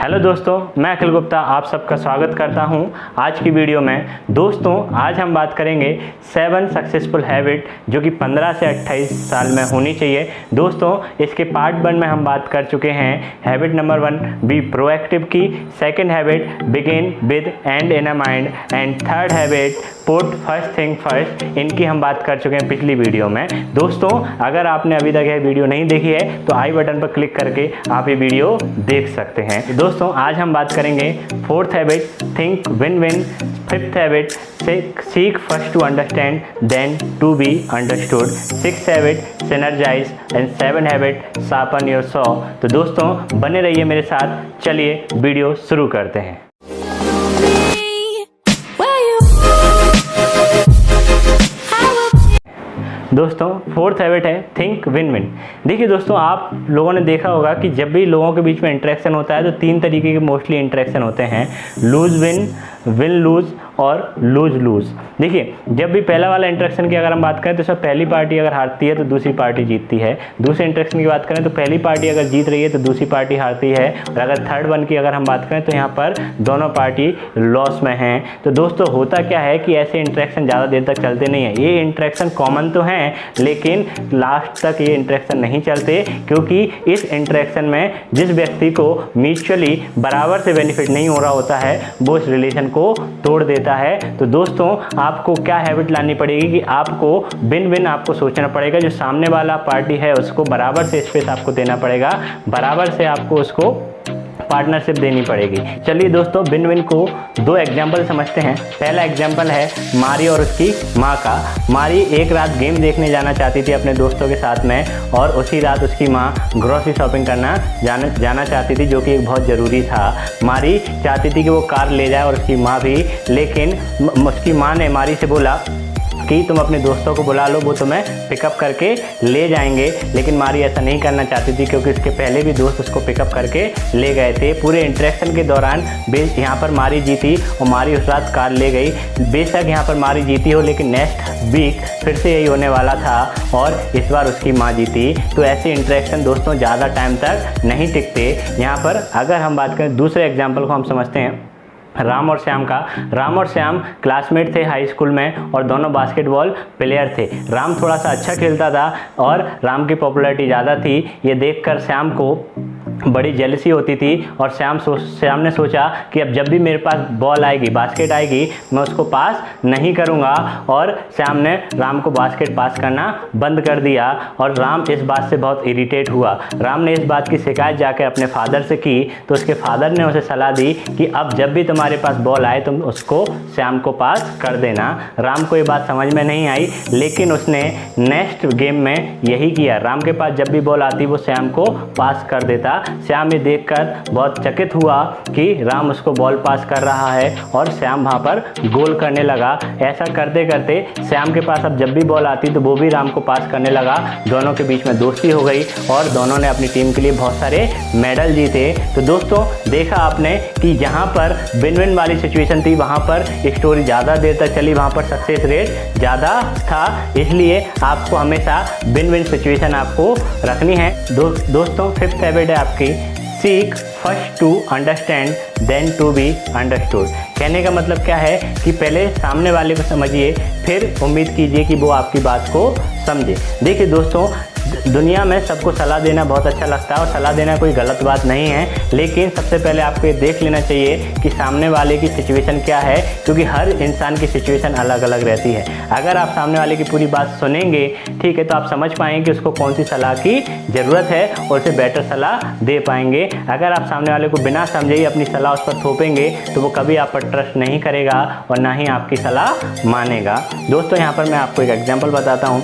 Hello दोस्तों, मैं अखिल गुप्ता आप सबका स्वागत करता हूं आज की वीडियो में। दोस्तों, आज हम बात करेंगे 7 सक्सेसफुल हैबिट जो कि 15 से 28 साल में होनी चाहिए। दोस्तों, इसके पार्ट 1 में हम बात कर चुके हैं। हैबिट नंबर 1 बी प्रोएक्टिव की, second habit begin with and in a mind and third habit put first thing first. इनकी हम बात कर चुके हैं पिछली वीडियो में। दोस्तों, अगर आपने अभी तक यह वीडियो नहीं देखी है तो आई बटन पर क्लिक करके आप ये वीडियो देख सकते हैं। दोस्तों, आज हम बात करेंगे 4th habit think win win, 5th habit seek first to understand then to be understood, 6th habit synergize and 7th habit sharpen your saw. तो दोस्तों, बने रहिए मेरे साथ। चलिए वीडियो शुरू करते हैं। दोस्तों, 4th हैबिट है थिंक विन विन। देखिए दोस्तों, आप लोगों ने देखा होगा कि जब भी लोगों के बीच में इंटरेक्शन होता है तो 3 तरीके के मोस्टली इंटरेक्शन होते हैं, लूज विन, विन लूज और लूज लूज। देखिए, जब भी पहला वाला इंटरेक्शन की अगर हम बात करें तो इसमें पहली पार्टी अगर हारती है तो दूसरी पार्टी जीतती है। दूसरे इंटरेक्शन की बात करें तो पहली पार्टी अगर जीत रही है तो दूसरी पार्टी हारती है। और अगर थर्ड वन की अगर हम बात करें तो यहाँ पर दोनों पार्टी लॉस में हैं। तो दोस्तों, होता क्या है कि ऐसे इंटरेक्शन ज़्यादा देर तक चलते नहीं है। ये इंटरेक्शन कॉमन तो हैं लेकिन लास्ट तक ये इंटरेक्शन नहीं चलते, क्योंकि इस इंटरेक्शन में जिस व्यक्ति को म्यूचुअली बराबर से बेनिफिट नहीं हो रहा होता है वो इस रिलेशन को तोड़ देता है। तो दोस्तों, आपको क्या हैबिट लानी पड़ेगी कि आपको बिन बिन आपको सोचना पड़ेगा। जो सामने वाला पार्टी है उसको बराबर से स्पेस आपको देना पड़ेगा, बराबर से आपको उसको पार्टनरशिप देनी पड़ेगी। चलिए दोस्तों, बिन विन को 2 एग्जाम्पल समझते हैं। पहला एग्जाम्पल है मारी और उसकी माँ का। मारी एक रात गेम देखने जाना चाहती थी अपने दोस्तों के साथ में, और उसी रात उसकी माँ ग्रोसरी शॉपिंग करना जाना चाहती थी, जो कि एक बहुत ज़रूरी था। मारी चाहती थी कि वो कार ले जाए और उसकी माँ भी, लेकिन उसकी माँ ने मारी से बोला कि तुम अपने दोस्तों को बुला लो, वो तुम्हें पिकअप करके ले जाएंगे। लेकिन मारी ऐसा नहीं करना चाहती थी, क्योंकि उसके पहले भी दोस्त उसको पिकअप करके ले गए थे। पूरे इंटरेक्शन के दौरान यहाँ पर मारी जीती और मारी उस रात कार ले गई। बेशक यहाँ पर मारी जीती हो, लेकिन नेक्स्ट वीक फिर से यही होने वाला था और इस बार उसकी माँ जीती। तो ऐसे इंटरेक्शन दोस्तों ज़्यादा टाइम तक नहीं टिकते। यहाँ पर अगर हम बात करें दूसरे एग्जाम्पल को हम समझते हैं राम और श्याम का। राम और श्याम क्लासमेट थे हाई स्कूल में और दोनों बास्केटबॉल प्लेयर थे। राम थोड़ा सा अच्छा खेलता था और राम की पॉपुलैरिटी ज़्यादा थी। ये देखकर श्याम को बड़ी जेलसी होती थी और श्याम ने सोचा कि अब जब भी मेरे पास बॉल आएगी, बास्केट आएगी, मैं उसको पास नहीं करूंगा। और श्याम ने राम को बास्केट पास करना बंद कर दिया और राम इस बात से बहुत इरिटेट हुआ। राम ने इस बात की शिकायत जाकर अपने फादर से की, तो उसके फादर ने उसे सलाह दी कि अब जब भी तुम्हारे पास बॉल आए तुम उसको श्याम को पास कर देना। राम को ये बात समझ में नहीं आई, लेकिन उसने नेक्स्ट गेम में यही किया। राम के पास जब भी बॉल आती वो श्याम को पास कर देता। श्याम ये देखकर बहुत चकित हुआ कि राम उसको बॉल पास कर रहा है और श्याम वहाँ पर गोल करने लगा। ऐसा करते करते श्याम के पास अब जब भी बॉल आती तो वो भी राम को पास करने लगा। दोनों के बीच में दोस्ती हो गई और दोनों ने अपनी टीम के लिए बहुत सारे मेडल जीते। तो दोस्तों, देखा आपने कि जहाँ पर विन विन वाली सिचुएशन थी वहाँ पर स्टोरी ज़्यादा देर तक चली, वहाँ पर सक्सेस रेट ज़्यादा था। इसलिए आपको हमेशा विन विन सिचुएशन आपको रखनी है। दोस्तों, 5th हैबिट है आपकी seek first to understand then to be understood. कहने का मतलब क्या है कि पहले सामने वाले को समझिए, फिर उम्मीद कीजिए कि वो आपकी बात को समझे। देखिए दोस्तों, दुनिया में सबको सलाह देना बहुत अच्छा लगता है और सलाह देना कोई गलत बात नहीं है, लेकिन सबसे पहले आपको ये देख लेना चाहिए कि सामने वाले की सिचुएशन क्या है, क्योंकि हर इंसान की सिचुएशन अलग अलग रहती है। अगर आप सामने वाले की पूरी बात सुनेंगे, ठीक है, तो आप समझ पाएंगे कि उसको कौन सी सलाह की ज़रूरत है और उसे बेटर सलाह दे पाएंगे। अगर आप सामने वाले को बिना समझे ही अपनी सलाह उस पर थोपेंगे तो वो कभी आप पर ट्रस्ट नहीं करेगा और ना ही आपकी सलाह मानेगा। दोस्तों, यहाँ पर मैं आपको एक एग्जाम्पल बताता हूँ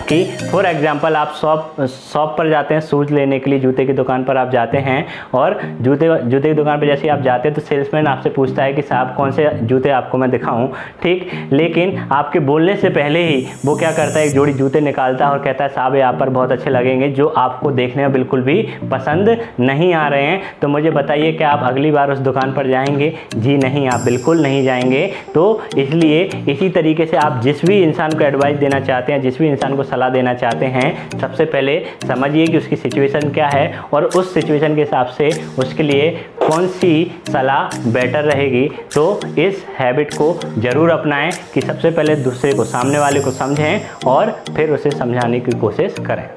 कि फॉर एग्जांपल आप शॉप पर जाते हैं शूज़ लेने के लिए, जूते की दुकान पर आप जाते हैं और जूते की दुकान पर जैसे आप जाते हैं तो सेल्समैन आपसे पूछता है कि साहब कौन से जूते आपको मैं दिखाऊं, ठीक। लेकिन आपके बोलने से पहले ही वो क्या करता है, एक जोड़ी जूते निकालता है और कहता है साहब ये आप पर बहुत अच्छे लगेंगे, जो आपको देखने में बिल्कुल भी पसंद नहीं आ रहे हैं। तो मुझे बताइए क्या आप अगली बार उस दुकान पर जाएंगे? जी नहीं, आप बिल्कुल नहीं जाएंगे। तो इसलिए इसी तरीके से आप जिस भी इंसान को एडवाइस देना चाहते हैं, जिस भी इंसान को सलाह सलाह देना चाहते हैं, सबसे पहले समझिए कि उसकी सिचुएशन क्या है और उस सिचुएशन के हिसाब से उसके लिए कौन सी सलाह बेटर रहेगी। तो इस हैबिट को ज़रूर अपनाएं कि सबसे पहले दूसरे को, सामने वाले को समझें और फिर उसे समझाने की कोशिश करें।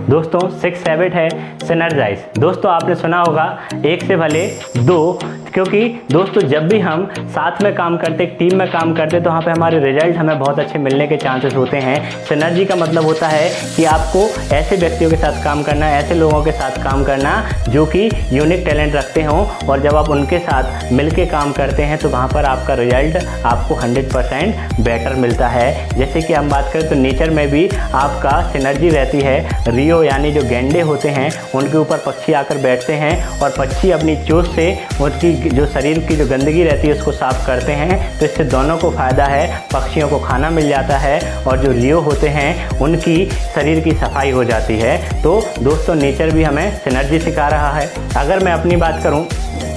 दोस्तों 6 हैबिट है सिनर्जाइज। दोस्तों आपने सुना होगा एक से भले दो, क्योंकि दोस्तों जब भी हम साथ में काम करते, एक टीम में काम करते, तो वहाँ पे हमारे रिजल्ट हमें बहुत अच्छे मिलने के चांसेस होते हैं। सिनर्जी का मतलब होता है कि आपको ऐसे व्यक्तियों के साथ काम करना, ऐसे लोगों के साथ काम करना जो कि यूनिक टैलेंट रखते हों, और जब आप उनके साथ मिलके काम करते हैं तो वहाँ पर आपका रिजल्ट आपको 100% बेटर मिलता है। जैसे कि हम बात करें तो नेचर में भी आपका सिनर्जी रहती है। रियो यानी जो गैंडे होते हैं उनके ऊपर पक्षी आकर बैठते हैं और पक्षी अपनी चोंच से उनकी जो शरीर की जो गंदगी रहती है उसको साफ करते हैं, तो इससे दोनों को फ़ायदा है। पक्षियों को खाना मिल जाता है और जो रियो होते हैं उनकी शरीर की सफाई हो जाती है। तो दोस्तों नेचर भी हमें सिनर्जी सिखा रहा है। अगर मैं अपनी बात करूं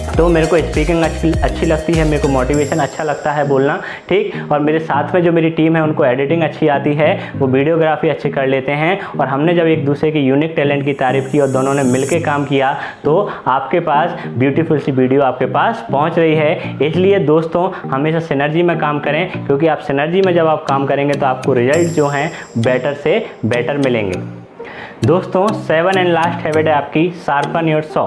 तो मेरे को स्पीकिंग अच्छी लगती है, मेरे को मोटिवेशन अच्छा लगता है बोलना, ठीक। और मेरे साथ में जो मेरी टीम है उनको एडिटिंग अच्छी आती है, वो वीडियोग्राफी अच्छी कर लेते हैं। और हमने जब एक दूसरे के यूनिक टैलेंट की तारीफ़ की और दोनों ने मिलकर काम किया तो आपके पास ब्यूटीफुल सी वीडियो आपके पास पहुंच रही है। इसलिए दोस्तों हमेशा सिनर्जी में काम करें, क्योंकि आप सिनर्जी में जब आप काम करेंगे तो आपको रिजल्ट जो हैं बेटर से बेटर मिलेंगे। दोस्तों 7 एंड लास्ट हैबिट है आपकी शार्पन योर सॉ।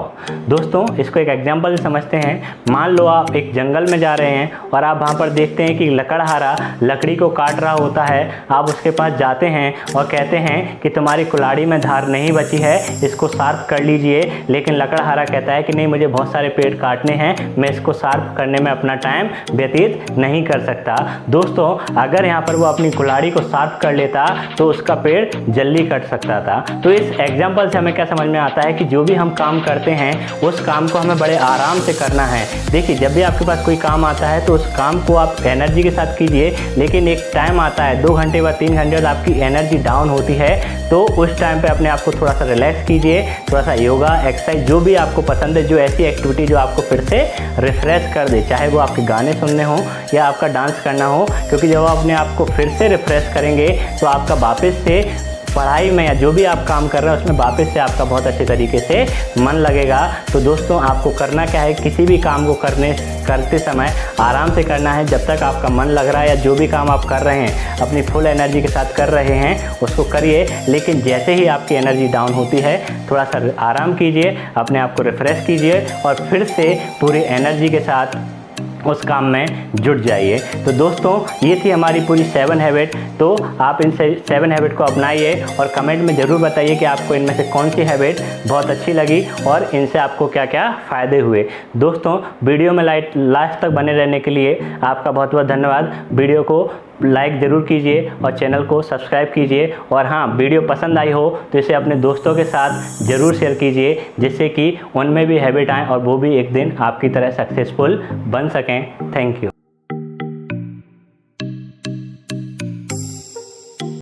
दोस्तों इसको एक एग्जांपल से समझते हैं। मान लो आप एक जंगल में जा रहे हैं और आप वहाँ पर देखते हैं कि लकड़हारा लकड़ी को काट रहा होता है। आप उसके पास जाते हैं और कहते हैं कि तुम्हारी कुल्हाड़ी में धार नहीं बची है, इसको शार्प कर लीजिए। लेकिन लकड़हारा कहता है कि नहीं, मुझे बहुत सारे पेड़ काटने हैं, मैं इसको शार्प करने में अपना टाइम व्यतीत नहीं कर सकता। दोस्तों अगर यहाँ पर वो अपनी कुल्हाड़ी को शार्प कर लेता तो उसका पेड़ जल्दी कट सकता था। तो इस एग्जाम्पल से हमें क्या समझ में आता है कि जो भी हम काम करते हैं उस काम को हमें बड़े आराम से करना है। देखिए जब भी आपके पास कोई काम आता है तो उस काम को आप एनर्जी के साथ कीजिए, लेकिन एक टाइम आता है 2 घंटे व 3 घंटे बाद आपकी एनर्जी डाउन होती है, तो उस टाइम पे अपने आप को थोड़ा सा रिलैक्स कीजिए, थोड़ा सा योगा, एक्सरसाइज, जो भी आपको पसंद है, जो ऐसी एक्टिविटी जो आपको फिर से रिफ्रेश कर दे, चाहे वो आपके गाने सुनने हो या आपका डांस करना हो। क्योंकि जब आप अपने आप को फिर से रिफ्रेश करेंगे तो आपका वापस से पढ़ाई में या जो भी आप काम कर रहे हैं उसमें वापस से आपका बहुत अच्छे तरीके से मन लगेगा। तो दोस्तों आपको करना क्या है, किसी भी काम को करते समय आराम से करना है। जब तक आपका मन लग रहा है या जो भी काम आप कर रहे हैं अपनी फुल एनर्जी के साथ कर रहे हैं उसको करिए। लेकिन जैसे ही आपकी एनर्जी डाउन होती है थोड़ा सा आराम कीजिए, अपने आप को रिफ्रेश कीजिए और फिर से पूरी एनर्जी के साथ उस काम में जुट जाइए। तो दोस्तों ये थी हमारी पूरी 7 हैबिट। तो आप इन 7 हैबिट को अपनाइए और कमेंट में ज़रूर बताइए कि आपको इनमें से कौन सी हैबिट बहुत अच्छी लगी और इनसे आपको क्या क्या फ़ायदे हुए। दोस्तों वीडियो में लास्ट तक बने रहने के लिए आपका बहुत बहुत धन्यवाद। वीडियो को लाइक ज़रूर कीजिए और चैनल को सब्सक्राइब कीजिए। और हाँ, वीडियो पसंद आई हो तो इसे अपने दोस्तों के साथ ज़रूर शेयर कीजिए, जिससे कि उनमें भी हैबिट आए और वो भी एक दिन आपकी तरह सक्सेसफुल बन सकें। Thank you.